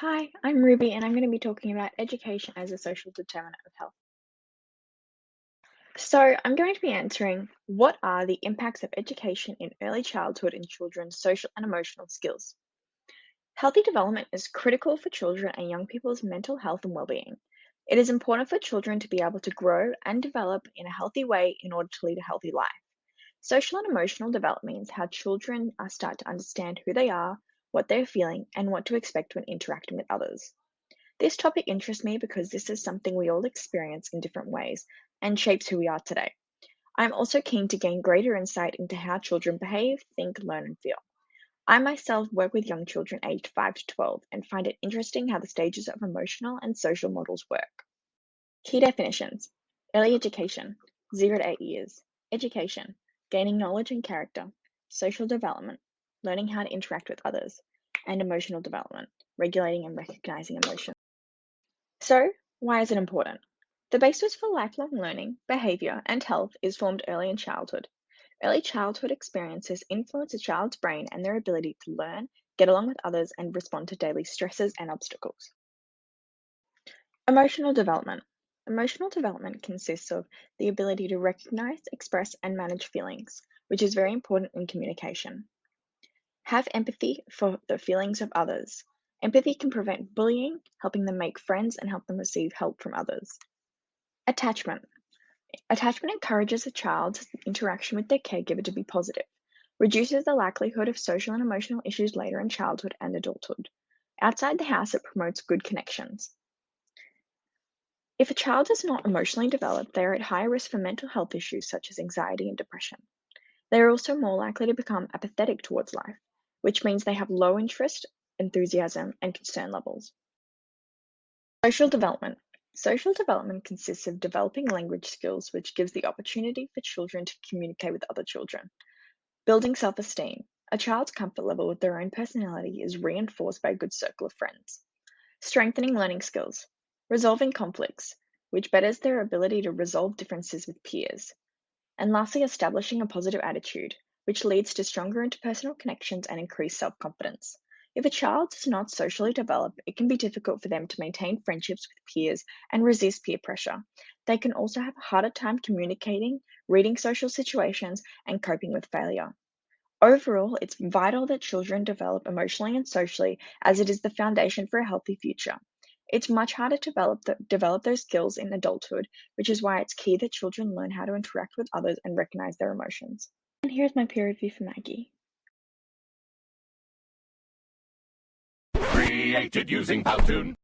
Hi, I'm Ruby, and I'm going to be talking about education as a social determinant of health. So, I'm going to be answering what are the impacts of education in early childhood in children's social and emotional skills. Healthy development is critical for children and young people's mental health and well-being. It is important for children to be able to grow and develop in a healthy way in order to lead a healthy life. Social and emotional development means how children start to understand who they are, what they're feeling, and what to expect when interacting with others. This topic interests me because this is something we all experience in different ways and shapes who we are today. I'm also keen to gain greater insight into how children behave, think, learn, and feel. I myself work with young children aged 5 to 12 and find it interesting how the stages of emotional and social models work. Key definitions: early education, 0 to 8 years, education, gaining knowledge and character, social development, learning how to interact with others, and emotional development, regulating and recognizing emotions. So, why is it important? The basis for lifelong learning, behavior, and health is formed early in childhood. Early childhood experiences influence a child's brain and their ability to learn, get along with others, and respond to daily stresses and obstacles. Emotional development. Emotional development consists of the ability to recognize, express, and manage feelings, which is very important in communication. Have empathy for the feelings of others. Empathy can prevent bullying, helping them make friends and help them receive help from others. Attachment. Attachment encourages a child's interaction with their caregiver to be positive, reduces the likelihood of social and emotional issues later in childhood and adulthood. Outside the house, it promotes good connections. If a child is not emotionally developed, they are at higher risk for mental health issues such as anxiety and depression. They are also more likely to become apathetic towards life, which means they have low interest, enthusiasm, and concern levels. Social development. Social development consists of developing language skills, which gives the opportunity for children to communicate with other children. Building self esteem. A child's comfort level with their own personality is reinforced by a good circle of friends. Strengthening learning skills. Resolving conflicts, which betters their ability to resolve differences with peers. And lastly, establishing a positive attitude, which leads to stronger interpersonal connections and increased self confidence. If a child is not socially developed, it can be difficult for them to maintain friendships with peers and resist peer pressure. They can also have a harder time communicating, reading social situations, and coping with failure. Overall, it's vital that children develop emotionally and socially, as it is the foundation for a healthy future. It's much harder to develop those skills in adulthood, which is why it's key that children learn how to interact with others and recognize their emotions. And here's my peer review for Maggie. Created using Powtoon.